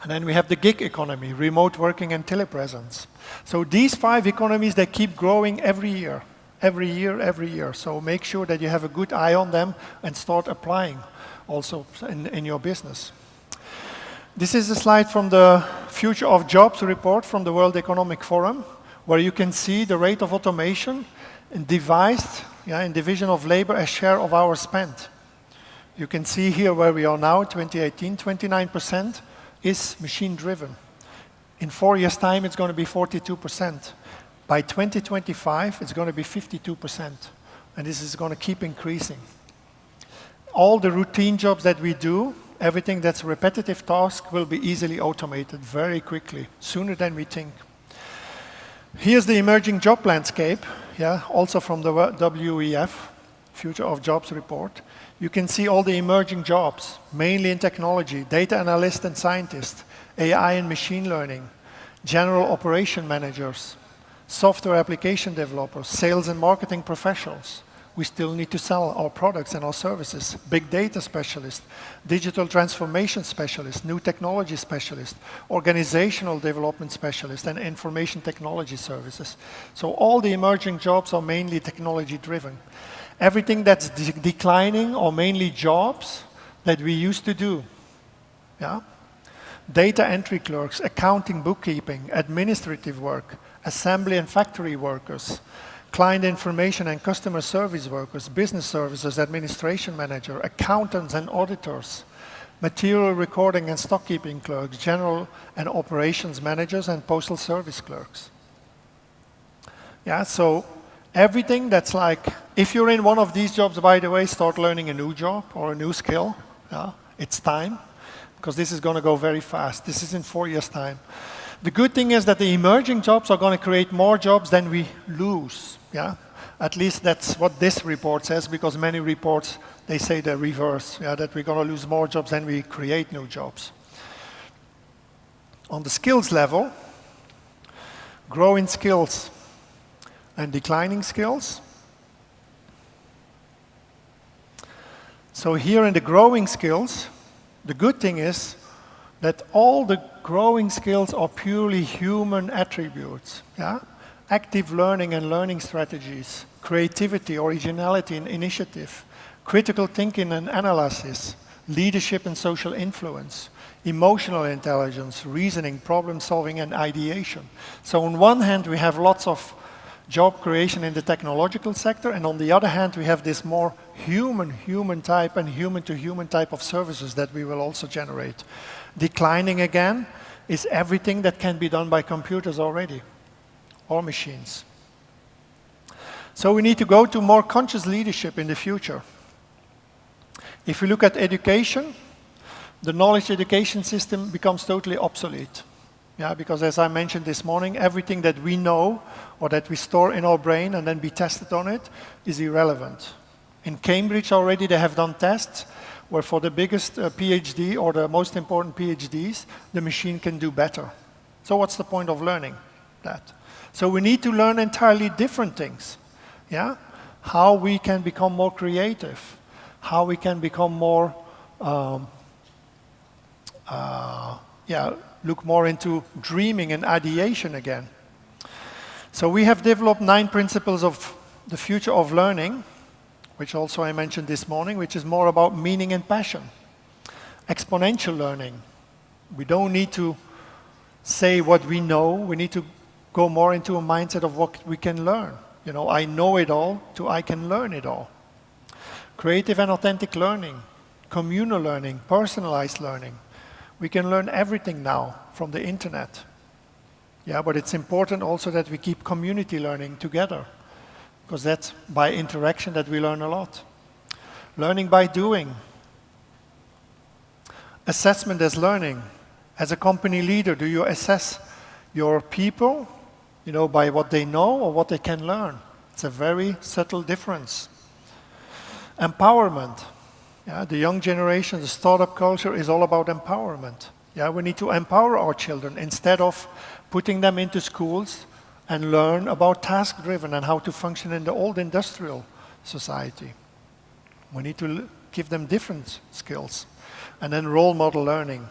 And then we have the gig economy, remote working and telepresence. So these 5 economies, they keep growing every year. Every year, every year. So make sure that you have a good eye on them and start applying also in your business. This is a slide from the Future of Jobs report from the World Economic Forum, where you can see the rate of automation and devised in division of labor as share of hours spent. You can see here where we are now, 2018, 29% is machine-driven. In 4 years' time, it's going to be 42%. By 2025, it's going to be 52%. And this is going to keep increasing. All the routine jobs that we do, everything that's repetitive task will be easily automated very quickly, sooner than we think. Here's the emerging job landscape, also from the WEF, Future of Jobs report. You can see all the emerging jobs, mainly in technology, data analyst and scientist, AI and machine learning, general operation managers, software application developers, sales and marketing professionals. We still need to sell our products and our services. Big data specialists, digital transformation specialists, new technology specialists, organizational development specialists, and information technology services. So all the emerging jobs are mainly technology driven. Everything that's declining are mainly jobs that we used to do. Yeah? Data entry clerks, accounting, bookkeeping, administrative work, assembly and factory workers, client information and customer service workers, business services, administration manager, accountants and auditors, material recording and stockkeeping clerks, general and operations managers, and postal service clerks. Yeah, so everything that's like, if you're in one of these jobs, by the way, start learning a new job or a new skill. Yeah, it's time, because this is going to go very fast. This is in 4 years' time. The good thing is that the emerging jobs are going to create more jobs than we lose. Yeah, at least that's what this report says, because many reports, they say the reverse, that we're going to lose more jobs than we create new jobs. On the skills level, growing skills and declining skills. So here in the growing skills, the good thing is that all the growing skills are purely human attributes. Yeah? Active learning and learning strategies, creativity, originality and initiative, critical thinking and analysis, leadership and social influence, emotional intelligence, reasoning, problem solving and ideation. So on one hand we have lots of job creation in the technological sector, and on the other hand we have this more human type and human-to-human type of services that we will also generate. Declining again is everything that can be done by computers already, or machines. So we need to go to more conscious leadership in the future. If we look at education, the knowledge education system becomes totally obsolete. Yeah, because as I mentioned this morning, everything that we know or that we store in our brain and then be tested on it is irrelevant. In Cambridge already they have done tests where for the biggest PhD or the most important PhDs, the machine can do better. So what's the point of learning? that. So we need to learn entirely different things. Yeah? How we can become more creative, how we can become more, look more into dreaming and ideation again. So we have developed 9 principles of the future of learning, which also I mentioned this morning, which is more about meaning and passion. Exponential learning. We don't need to say what we know, we need to go more into a mindset of what we can learn. You know, I know it all to I can learn it all. Creative and authentic learning, communal learning, personalized learning. We can learn everything now from the internet. Yeah, but it's important also that we keep community learning together, because that's by interaction that we learn a lot. Learning by doing. Assessment as learning. As a company leader, do you assess your people, you know, by what they know or what they can learn? It's a very subtle difference. Empowerment. Yeah, the young generation, the startup culture is all about empowerment. Yeah, we need to empower our children instead of putting them into schools and learn about task-driven and how to function in the old industrial society. We need to give them different skills. And then role model learning.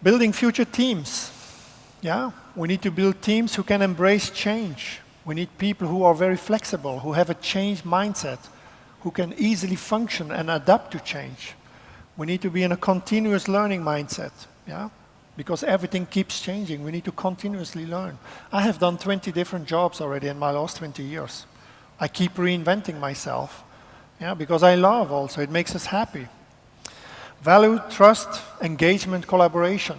Building future teams. Yeah, we need to build teams who can embrace change. We need people who are very flexible, who have a change mindset, who can easily function and adapt to change. We need to be in a continuous learning mindset, yeah? Because everything keeps changing. We need to continuously learn. I have done 20 different jobs already in my last 20 years. I keep reinventing myself, yeah, because I love also. It makes us happy. Value, trust, engagement, collaboration.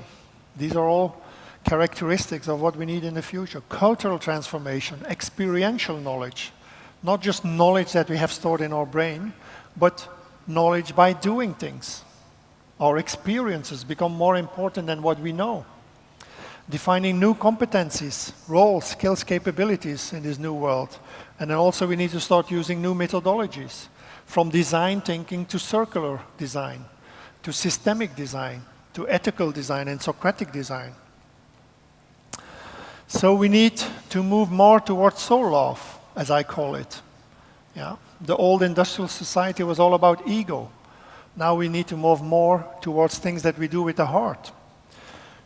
These are all characteristics of what we need in the future. Cultural transformation, experiential knowledge. Not just knowledge that we have stored in our brain, but knowledge by doing things. Our experiences become more important than what we know. Defining new competencies, roles, skills, capabilities in this new world. And then also we need to start using new methodologies, from design thinking to circular design, to systemic design, to ethical design and Socratic design. So we need to move more towards soul love, as I call it. Yeah? The old industrial society was all about ego. Now we need to move more towards things that we do with the heart.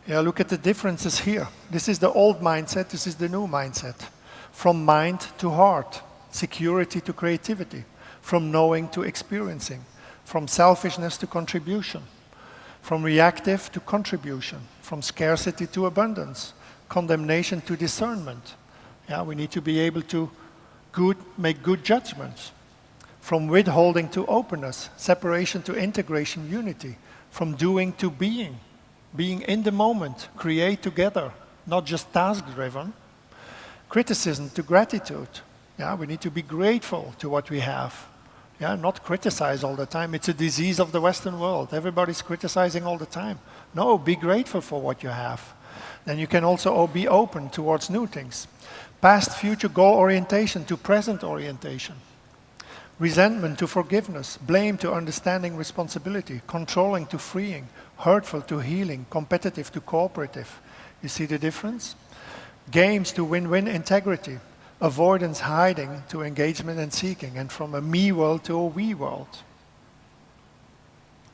Yeah, look at the differences here. This is the old mindset, this is the new mindset. From mind to heart, security to creativity, from knowing to experiencing, from selfishness to contribution, from reactive to contribution, from scarcity to abundance, condemnation to discernment. Yeah, we need to be able to make good judgments. From withholding to openness, separation to integration, unity, from doing to being in the moment, create together, not just task-driven. Criticism to gratitude. Yeah, we need to be grateful to what we have. Yeah, not criticize all the time. It's a disease of the Western world. Everybody's criticizing all the time. No, be grateful for what you have. Then you can also be open towards new things. Past, future goal orientation to present orientation. Resentment to forgiveness, blame to understanding responsibility, controlling to freeing, hurtful to healing, competitive to cooperative. You see the difference? Games to win-win integrity, avoidance, hiding to engagement and seeking, and from a me world to a we world.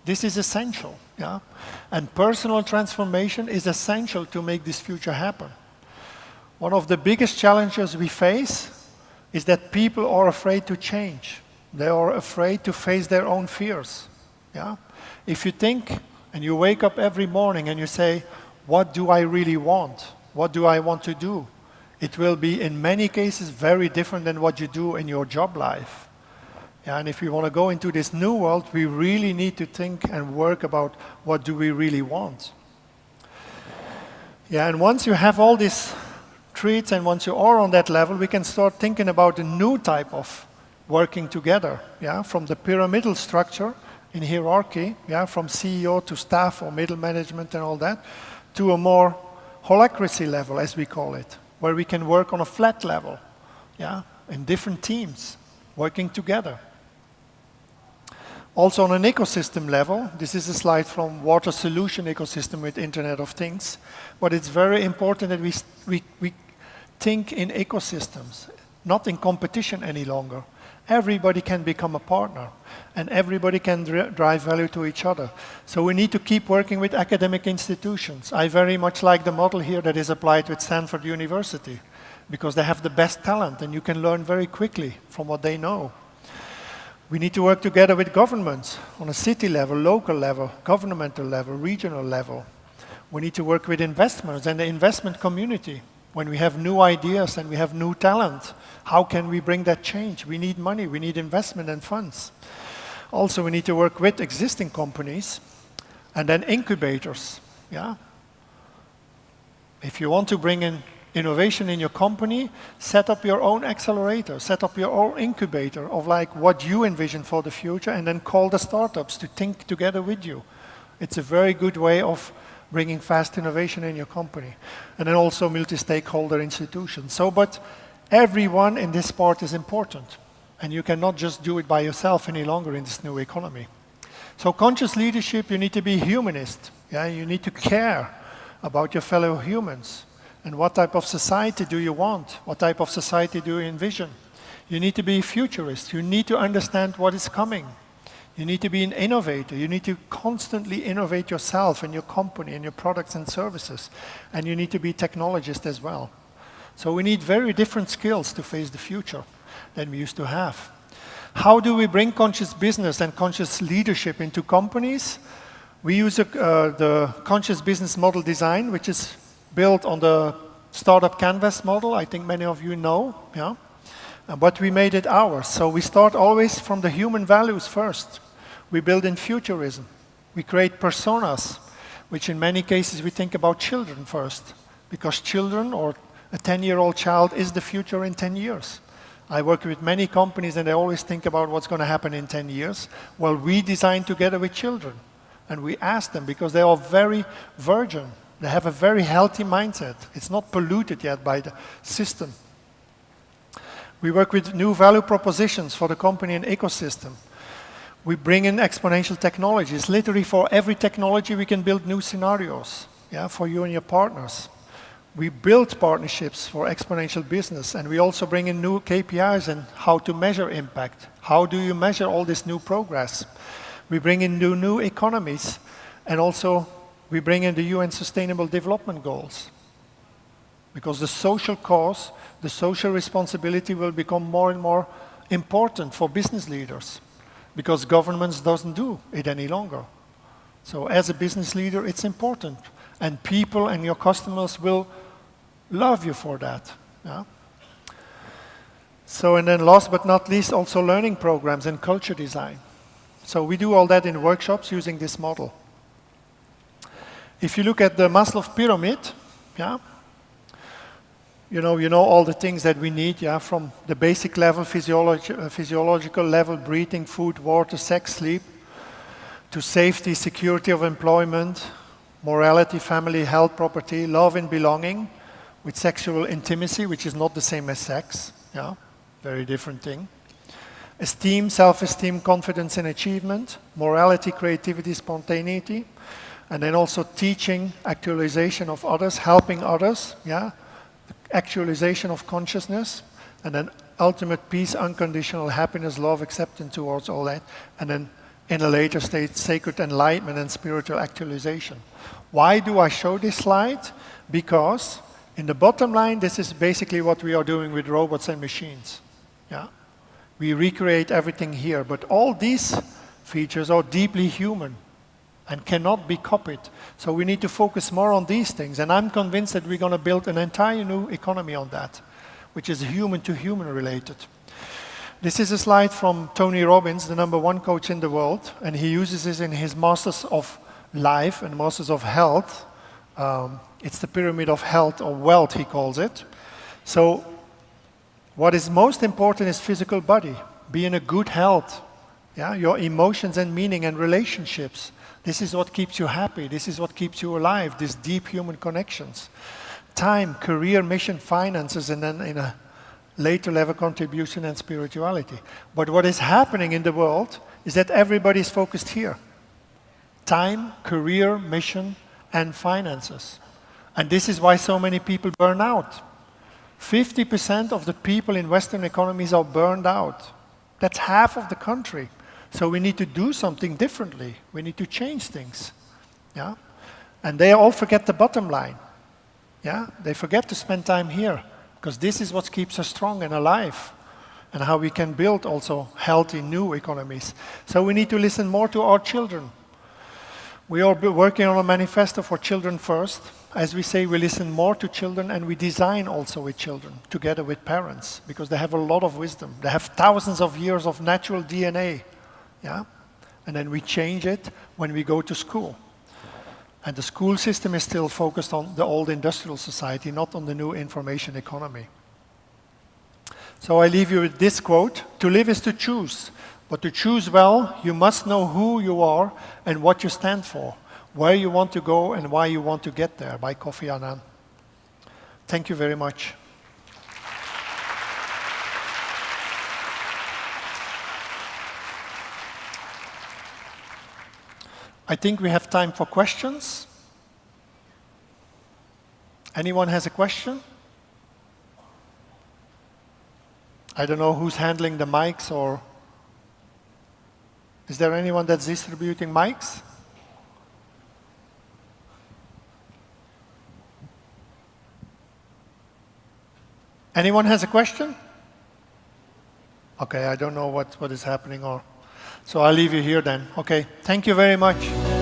This is essential, yeah? And personal transformation is essential to make this future happen. One of the biggest challenges we face is that people are afraid to change. They are afraid to face their own fears. Yeah? If you think and you wake up every morning and you say, what do I really want? What do I want to do? It will be in many cases very different than what you do in your job life. Yeah, and if we want to go into this new world, we really need to think and work about what do we really want. Yeah, and once you have all these traits and once you are on that level, we can start thinking about a new type of working together, yeah, from the pyramidal structure in hierarchy, yeah, from CEO to staff or middle management and all that, to a more holacracy level, as we call it, where we can work on a flat level, yeah, in different teams, working together. Also on an ecosystem level, this is a slide from water solution ecosystem with Internet of Things, but it's very important that we think in ecosystems, not in competition any longer. Everybody can become a partner, and everybody can drive value to each other. So we need to keep working with academic institutions. I very much like the model here that is applied with Stanford University, because they have the best talent, and you can learn very quickly from what they know. We need to work together with governments on a city level, local level, governmental level, regional level. We need to work with investors and the investment community. When we have new ideas and we have new talent, how can we bring that change? We need money, we need investment and funds. Also, we need to work with existing companies and then incubators. Yeah? If you want to bring in innovation in your company, set up your own accelerator, set up your own incubator of like what you envision for the future, and then call the startups to think together with you. It's a very good way of bringing fast innovation in your company. And then also multi-stakeholder institutions. So, but everyone in this part is important. And you cannot just do it by yourself any longer in this new economy. So conscious leadership, you need to be humanist. Yeah? You need to care about your fellow humans. And what type of society do you want? What type of society do you envision? You need to be futurist. You need to understand what is coming. You need to be an innovator. You need to constantly innovate yourself and your company and your products and services. And you need to be technologist as well. So we need very different skills to face the future than we used to have. How do we bring conscious business and conscious leadership into companies? We use the conscious business model design, which is built on the startup canvas model. I think many of you know. Yeah? But we made it ours. So we start always from the human values first. We build in futurism. We create personas, which in many cases we think about children first, because children or a 10-year-old child is the future in 10 years. I work with many companies and they always think about what's going to happen in 10 years. Well, we design together with children and we ask them because they are very virgin. They have a very healthy mindset. It's not polluted yet by the system. We work with new value propositions for the company and ecosystem. We bring in exponential technologies. Literally for every technology we can build new scenarios, yeah, for you and your partners. We build partnerships for exponential business, and we also bring in new KPIs and how to measure impact. How do you measure all this new progress? We bring in new economies, and also we bring in the UN Sustainable Development Goals. Because the social cause, the social responsibility will become more and more important for business leaders. Because governments doesn't do it any longer. So as a business leader, it's important. And people and your customers will love you for that. Yeah? So, and then last but not least, also learning programs and culture design. So we do all that in workshops using this model. If you look at the Maslow pyramid, yeah, you know all the things that we need, yeah, from the basic level, physiological level, breathing, food, water, sex, sleep, to safety, security of employment, morality, family, health, property, love and belonging, with sexual intimacy, which is not the same as sex, yeah, very different thing. Esteem, self-esteem, confidence and achievement, morality, creativity, spontaneity, and then also teaching, actualization of others, helping others, yeah, actualization of consciousness, and then ultimate peace, unconditional happiness, love, acceptance towards all that, and then in a later stage, sacred enlightenment and spiritual actualization. Why do I show this slide? Because in the bottom line, this is basically what we are doing with robots and machines. Yeah? We recreate everything here, but all these features are deeply human and cannot be copied. So we need to focus more on these things. And I'm convinced that we're going to build an entire new economy on that, which is human-to-human related. This is a slide from Tony Robbins, the #1 coach in the world, and he uses this in his Masters of Life and Masters of Health. It's the pyramid of health or wealth, he calls it. So what is most important is physical body, be in a good health, yeah? Your emotions and meaning and relationships. This is what keeps you happy. This is what keeps you alive, these deep human connections. Time, career, mission, finances, and then in a later level contribution and spirituality. But what is happening in the world is that everybody is focused here. Time, career, mission, and finances. And this is why so many people burn out. 50% of the people in Western economies are burned out. That's half of the country. So we need to do something differently. We need to change things. Yeah? And they all forget the bottom line. Yeah? They forget to spend time here, because this is what keeps us strong and alive, and how we can build also healthy new economies. So we need to listen more to our children. We are working on a manifesto for children first. As we say, we listen more to children, and we design also with children, together with parents, because they have a lot of wisdom. They have thousands of years of natural DNA. Yeah? And then we change it when we go to school. And the school system is still focused on the old industrial society, not on the new information economy. So I leave you with this quote: "To live is to choose, but to choose well, you must know who you are and what you stand for, where you want to go and why you want to get there," by Kofi Annan. Thank you very much. I think we have time for questions. Anyone has a question? I don't know who's handling the mics, or is there anyone that's distributing mics? Anyone has a question? Okay, I don't know what is happening, or so I'll leave you here then. Okay, thank you very much.